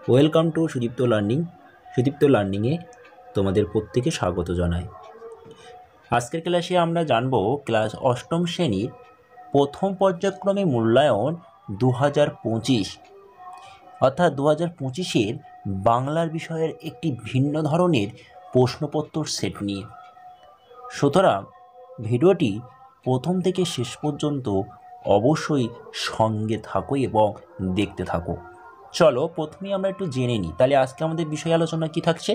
Welcome to Sudipta লার্নিংয়ে তোমাদের প্রত্যেকে স্বাগত জানাই। আজকের ক্লাসে আমরা জানব ক্লাস অষ্টম শ্রেণীর প্রথম পর্যায়ক্রমে মূল্যায়ন 2025 অর্থাৎ 2025-এর বাংলার বিষয়ের একটি ভিন্ন ধরনের প্রশ্নপত্র সেট নিয়ে। সুতরাং ভিডিওটি প্রথম থেকে শেষ পর্যন্ত অবশ্যই সঙ্গে থাকো এবং দেখতে থাকো। চলো প্রথমেই আমরা একটু জেনে নিই। তাহলে আজকে আমাদের বিষয় আলোচনা কি থাকছে?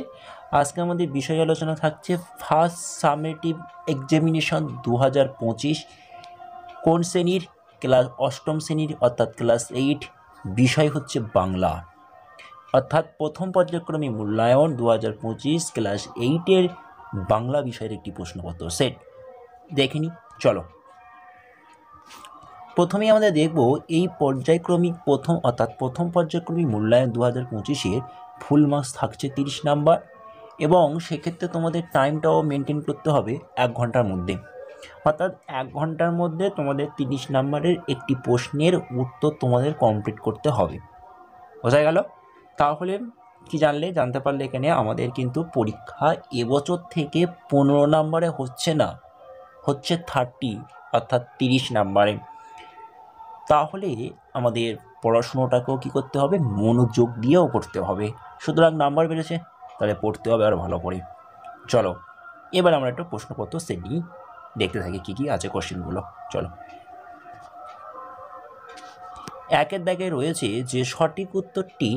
আজকে আমাদের বিষয় আলোচনা থাকছে ফার্স্ট সামেটিভ এক্সামিনেশন 2025 কোন শ্রেণীর? ক্লাস অষ্টম শ্রেণীর অর্থাৎ ক্লাস 8। বিষয় হচ্ছে বাংলা, অর্থাৎ প্রথম পর্যায়ক্রমে মূল্যায়ন 2025 ক্লাস 8-এর বাংলা বিষয়ের একটি প্রশ্নপত্র সেট দেখে নিই। চলো প্রথমেই আমাদের দেখব এই পর্যায়ক্রমিক প্রথম পর্যায়ক্রমিক মূল্যায়ন 2025-এর ফুল মার্কস থাকছে 30 নাম্বার এবং সেক্ষেত্রে তোমাদের টাইমটাও মেনটেন করতে হবে 1 ঘন্টার মধ্যে, অর্থাৎ 1 ঘন্টার মধ্যে তোমাদের 30 নাম্বারের একটি প্রশ্নের উত্তর তোমাদের কমপ্লিট করতে হবে। বোঝা গেল? তাহলে কি জানতে পারলে এখানে আমাদের কিন্তু পরীক্ষা এবছর থেকে 15 নাম্বারে হচ্ছে না, হচ্ছে 30 অর্থাৎ 30 নাম্বারে। তাহলে আমাদের পড়াশুনোটাকেও কী করতে হবে? মনোযোগ দিয়েও পড়তে হবে। সুতরাং নাম্বার বেড়েছে, তাহলে পড়তে হবে আরও ভালো করে। চলো এবার আমরা একটা প্রশ্নপত্র সেট নিয়ে দেখতে থাকি কী কী আছে কোশ্চেনগুলো। চলো, 1-এর দাগে রয়েছে যে সঠিক উত্তরটি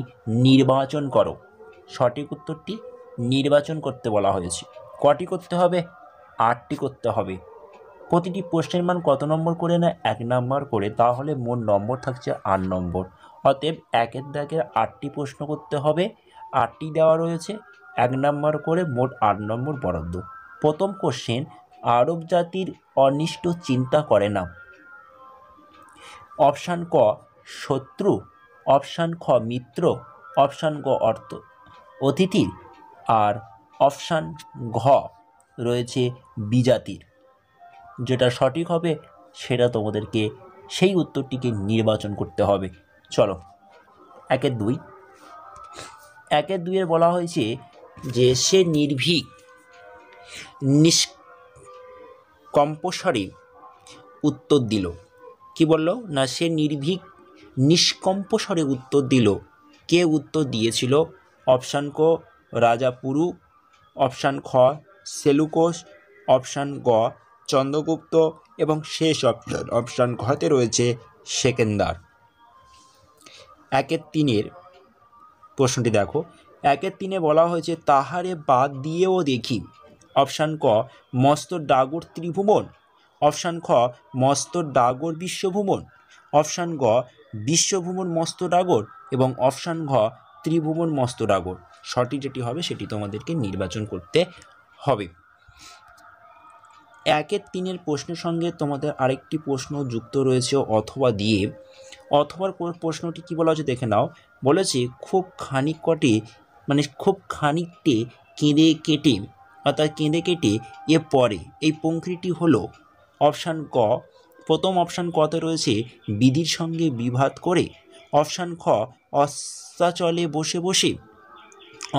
নির্বাচন করো। সঠিক উত্তরটি নির্বাচন করতে বলা হয়েছে। কটি করতে হবে? 8টি করতে হবে। প্রতিটি প্রশ্নের মান কত নম্বর করে? না 1 নম্বর করে। তাহলে মোট নম্বর থাকছে 8 নম্বর। অতএব 1-এর দাগের 8টি প্রশ্ন করতে হবে, 8টি দেওয়া রয়েছে, 1 নম্বর করে, মোট 8 নম্বর বরাদ্দ। প্রথম কোশ্চেন, আরব জাতির অনিষ্ট চিন্তা করে না। অপশান ক শত্রু, অপশান খ মিত্র, অপশান গ অর্থ অতিথি, আর অপশান ঘ রয়েছে বিজাতির। যেটা সঠিক হবে সেটা তোমাদেরকে সেই উত্তরটিকে নির্বাচন করতে হবে। চলো 1-এর 2। 1-এর 2-এর বলা হয়েছে যে সে নির্ভীক নিষ্কম্পস্বরে উত্তর দিল। কি বললো? না সে নির্ভীক নিষ্কম্পস্বরে উত্তর দিল। কে উত্তর দিয়েছিল? অপশান ক রাজা পুরু, অপশান খ সেলুকোস, অপশান গ চন্দ্রগুপ্ত এবং শেষ অপশান ঘতে রয়েছে সেকেন্দার। 1-এর 3-এর প্রশ্নটি দেখো। 1-এর 3-এ বলা হয়েছে তাহারে বাদ দিয়েও দেখি। অপশান ক মস্ত ডাগর ত্রিভুবন, অপশান খ মস্ত ডাগর বিশ্বভুবন, অপশান গ বিশ্বভুবন মস্ত ডাগর এবং অপশান ঘ ত্রিভুবন মস্ত ডাগর। সঠিক যেটি হবে সেটি তোমাদেরকে নির্বাচন করতে হবে। 1-এর 3-এর প্রশ্নের সঙ্গে তোমাদের আরেকটি প্রশ্ন যুক্ত রয়েছে অথবা দিয়ে। অথবার প্রশ্নটি কি বলা হচ্ছে দেখে নাও। বলেছে খুব খানিকটে কেঁদে কেটে, অর্থাৎ কেঁদে কেটে এ পরে এই পঙ্ক্তিটি হলো। অপশান ক প্রথম অপশান কতে রয়েছে বিধির সঙ্গে বিবাদ করে, অপশান খ অস্তাচলে বসে বসে,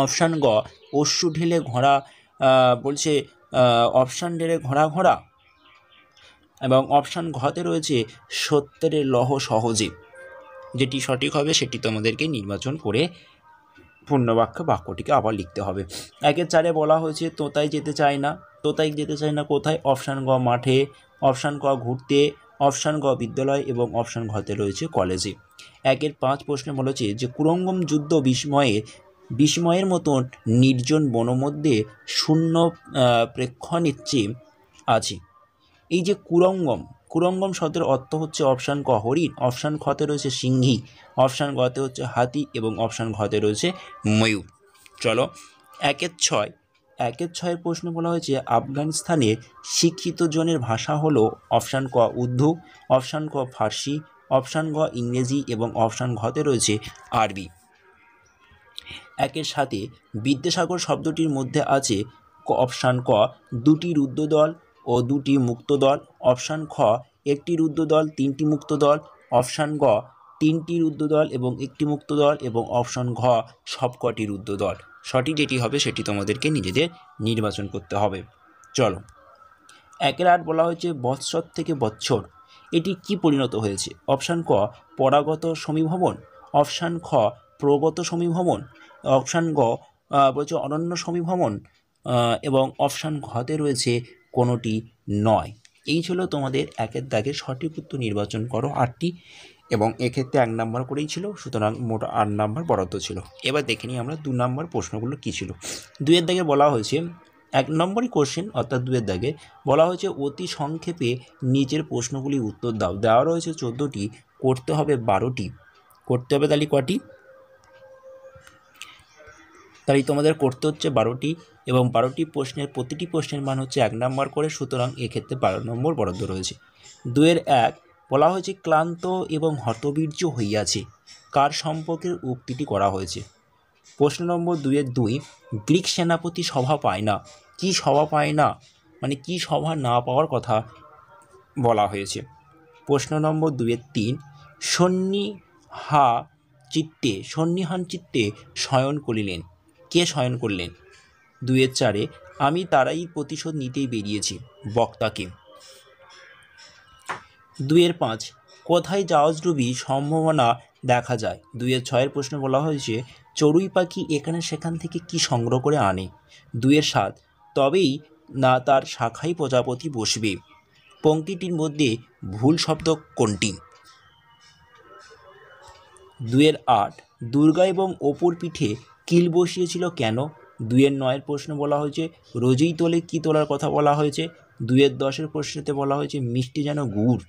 অপশান গ অশ্রু ঢেলে ঘোড়া বলছে অপশান ঢেলে ঘোড়া ঘোড়া এবং অপশান ঘতে রয়েছে সত্যের লহ সহজে। যেটি সঠিক হবে সেটি তোমাদেরকে নির্বাচন করে বাক্যটিকে আবার লিখতে হবে। 1-এর 4-এ বলা হয়েছে তোতাই যেতে চায় না। তোতাই যেতে চায় না কোথায়? অপশান গ মাঠে, অপশান ক ঘুরতে, অপশান গ বিদ্যালয় এবং অপশান ঘতে রয়েছে কলেজে। 1-এর 5 প্রশ্নে বলেছে যে কুরঙ্গম যুদ্ধ বিস্ময়ের মতন নির্জন বনমধ্যে শূন্য প্রেক্ষণিচ্ছে আছে। এই যে কুরঙ্গম শব্দের অর্থ হচ্ছে অপশান ক হরিণ, অপশান খতে রয়েছে সিংহী, অপশান গতে হচ্ছে হাতি এবং অপশান ঘতে রয়েছে ময়ূর। চলো 1-এর 6 প্রশ্নে বলা হয়েছে আফগানিস্তানের শিক্ষিত জনের ভাষা হলো। অপশান ক উর্দু, অপশান ক ফার্সি, অপশান গ ইংরেজি এবং অপশান ঘতে রয়েছে আরবি। 1-এর 7-এ বিদ্যাসাগর শব্দটির মধ্যে আছে অপশান ক 2টি রুদ্রদল ও 2টি মুক্ত দল, অপশান খ 1টি রুদ্রদল 3টি মুক্ত দল, অপশান গ 3টি রুদ্রদল এবং 1টি মুক্ত দল, এবং অপশন ঘ সবকটি রুদ্রদল। সঠিক যেটি হবে সেটি তোমাদেরকে নিজেদের নির্বাচন করতে হবে। চলো, 1-8 বলা হয়েছে বৎসর থেকে বৎসর এটি কি পরিণত হয়েছে? অপশান ক পরাগত সমীভবন, অপশান খ প্রগত সমীভবন, অপশান গ বলছে অনন্য সমীভবন, এবং অপশান ঘতে রয়েছে কোনোটি নয়। এই ছিল তোমাদের 1-এর দাগের সঠিক উত্তর নির্বাচন করো 8টি, এবং এক্ষেত্রে 1 নাম্বার করেই ছিল, সুতরাং মোট 8 নাম্বার বরাদ্দ ছিল। এবার দেখে নিই আমরা 2 নাম্বার প্রশ্নগুলো কী ছিল। 2-এর দাগে বলা হয়েছে 1 নম্বরই কোশ্চেন, অর্থাৎ 2-এর দাগে বলা হয়েছে অতি সংক্ষেপে নিচের প্রশ্নগুলি উত্তর দাও। দেওয়া রয়েছে 14টি, করতে হবে 12টি। করতে হবে তাহলে কটি? তাই তোমাদের করতে হচ্ছে 12টি, এবং 12টি প্রশ্নের প্রতিটি প্রশ্নের মান হচ্ছে 1 নাম্বার করে, সুতরাং এক্ষেত্রে 12 নম্বর বরাদ্দ রয়েছে। 2-এর 1 বলা হয়েছে ক্লান্ত এবং হতবীর্য হইয়াছে, কার সম্পর্কের উক্তিটি করা হয়েছে? প্রশ্ন নম্বর 2-এর 2 গ্রিক সেনাপতি সভা পায় না, কি সভা পায় না মানে কি সভা না পাওয়ার কথা বলা হয়েছে? প্রশ্ন নম্বর 2-এর 3 সন্নিহান চিত্তে শয়ন করিলেন, কে শয়ন করলেন? 2-এর 4 আমি তারাই প্রতিশোধ নিতেই বেরিয়েছি, বক্তাকে। 2-এর 5 কোথায় জাহাজডুবি সম্ভাবনা দেখা যায়? 2-এর 6 প্রশ্ন বলা হয়েছে চড়ুই পাখি এখানে সেখান থেকে কি সংগ্রহ করে আনে? 2-এর 7 তবেই না তার শাখায় প্রজাপতি বসবে, পংক্তিটির মধ্যে ভুল শব্দ কোনটি? 2-এর 8 দুর্গা এবং অপুর পিঠে কিল বসিয়েছিল কেন? 2-এর 9 প্রশ্ন বলা হয়েছে রোজই তোলে কি তোলার কথা বলা হয়েছে? 2-এর 10 প্রশ্নতে বলা হয়েছে মিষ্টি যেন গুড়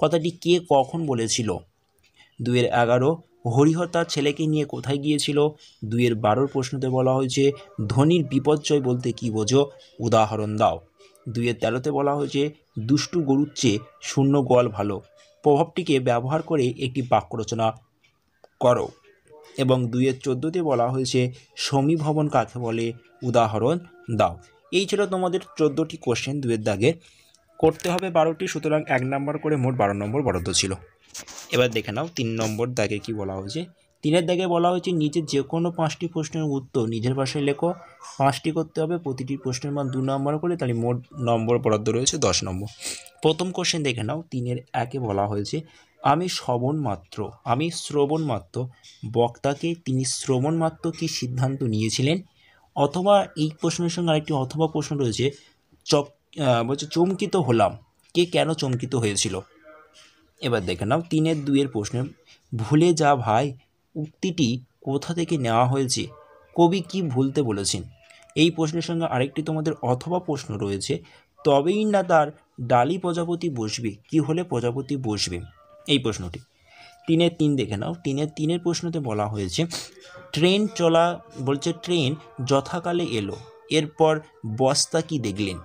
কথাটি কে কখন বলেছিল? 2-এর 11 হরিহর তার ছেলেকে নিয়ে কোথায় গিয়েছিল? 2-এর 12 প্রশ্নতে বলা হয়েছে ধনির বিপর্যয় বলতে কি বোঝো, উদাহরণ দাও। 2-এর 13 বলা হয়েছে দুষ্টু গরুর চেয়ে শূন্য গোয়াল ভালো, প্রভাবটিকে ব্যবহার করে একটি বাক্য রচনা করো। এবং 2-এর 14 বলা হয়েছে সমীভবন কাকে বলে, উদাহরণ দাও। এই ছিল তোমাদের 14টি কোশ্চেন 2-এর দাগে। করতে হবে 12টি, সুতরাং 1 নাম্বার করে মোট 12 নম্বর বরাদ্দ ছিল। এবার দেখে নাও 3 নম্বর দাগে কি বলা হয়েছে। 3-এর দাগে বলা হয়েছে নিচে যে কোনো 5টি প্রশ্নের উত্তর নিজের ভাষায় লেখো, 5টি করতে হবে, প্রতিটি প্রশ্নের মান 2 নম্বর করে, তাহলে মোট নম্বর বরাদ্দ রয়েছে 10 নম্বর। প্রথম কোশ্চেন দেখে নাও 3-এর 1 বলা হয়েছে আমি শ্রবণ মাত্র বক্তাকে তিনি শ্রবণ মাত্র কি সিদ্ধান্ত নিয়েছিলেন? অথবা এই প্রশ্নের সঙ্গে আরেকটি অথবা প্রশ্ন রয়েছে বলছে চমকিত হলাম, কে কেন চমকিত হয়েছিল? এবার দেখে নাও 3-এর 2 প্রশ্নে ভুলে যা ভাই উক্তিটি কোথা থেকে নেওয়া হয়েছে, কবি কি ভুলতে বলেছেন? এই প্রশ্নের সঙ্গে আরেকটি তোমাদের অথবা প্রশ্ন রয়েছে তবেই না তার ডালি প্রজাপতি বসবে, কি হলে প্রজাপতি বসবে? এই প্রশ্নটি 3-এর 3 দেখে নাও। 3-এর 3 প্রশ্নতে বলা হয়েছে ট্রেন যথাকালে এলো, এরপর বস্তা কি দেখলেন?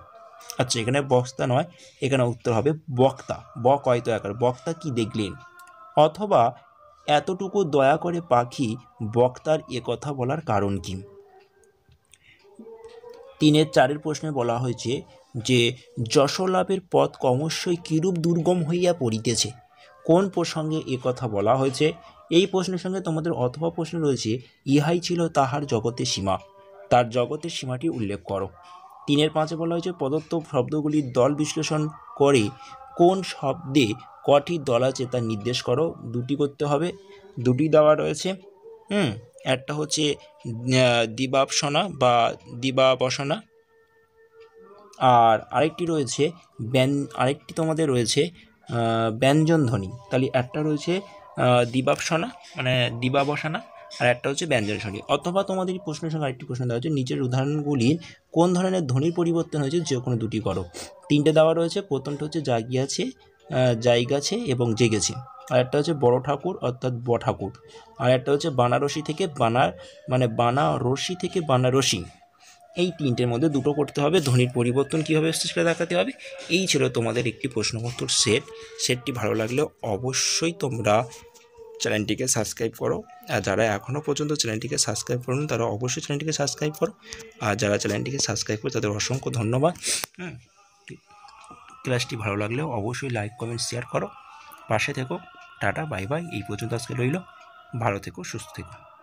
আচ্ছা, এখানে বস্তা নয়, এখানে উত্তর হবে বক্তা, কয়তো আকার, বক্তা কি দেখলেন? অথবা এতটুকু দয়া করে পাখি বক্তার কথা বলার কারণ কি? 3-এর 4 প্রশ্নে বলা হয়েছে যে যশলাভের পথ ক্রমশই কিরূপ দুর্গম হইয়া পড়িতেছে, কোন প্রসঙ্গে কথা বলা হয়েছে? এই প্রশ্নের সঙ্গে তোমাদের অথবা প্রশ্ন রয়েছে ইহাই ছিল তাহার জগতের সীমা, তার জগতের সীমাটি উল্লেখ করো। 3-এর 5 বলা হয়েছে প্রদত্ত শব্দগুলির দল বিশ্লেষণ করে কোন শব্দে কটি দল আছে তা নির্দেশ করো। 2টি করতে হবে, 2টি দেওয়া রয়েছে। একটা হচ্ছে দিবাবসনা বা দিবাবসনা, আর আরেকটি রয়েছে আরেকটি তোমাদের রয়েছে ব্যঞ্জনধ্বনি। তাহলে একটা রয়েছে দিবাবসনা মানে দিবাবসনা, আর একটা হচ্ছে ব্যঞ্জনধ্বনি। অথবা তোমাদের এই প্রশ্নের সঙ্গে আরেকটি প্রশ্ন দেওয়া হচ্ছে নিচের উদাহরণগুলির কোন ধরনের ধ্বনির পরিবর্তন হয়েছে, যে কোনো 2টি করো। 3টে দেওয়া রয়েছে, প্রথমটা হচ্ছে জাইগাছে এবং জেগেছে, আর একটা হচ্ছে বড় ঠাকুর অর্থাৎ ব ঠাকুর, আর একটা হচ্ছে বানারসি থেকে বানারসি থেকে বানারসি। এই 3টের মধ্যে 2টো করতে হবে, ধ্বনির পরিবর্তন কীভাবে এসছে সেটা দেখাতে হবে। এই ছিল তোমাদের একটি প্রশ্নোত্তর সেটটি ভালো লাগলে অবশ্যই তোমরা চ্যানেলটিকে সাবস্ক্রাইব করো, আর যারা এখনও পর্যন্ত চ্যানেলটিকে সাবস্ক্রাইব করুন তারা অবশ্যই চ্যানেলটিকে সাবস্ক্রাইব করো, আর যারা চ্যানেলটিকে সাবস্ক্রাইব করো তাদের অসংখ্য ধন্যবাদ। ক্লাসটি ভালো লাগলেও অবশ্যই লাইক কমেন্ট শেয়ার করো, পাশে থেকো। টাটা, বাই বাই, এই পর্যন্ত আজকে রইল। ভালো থেকো, সুস্থ থেকো।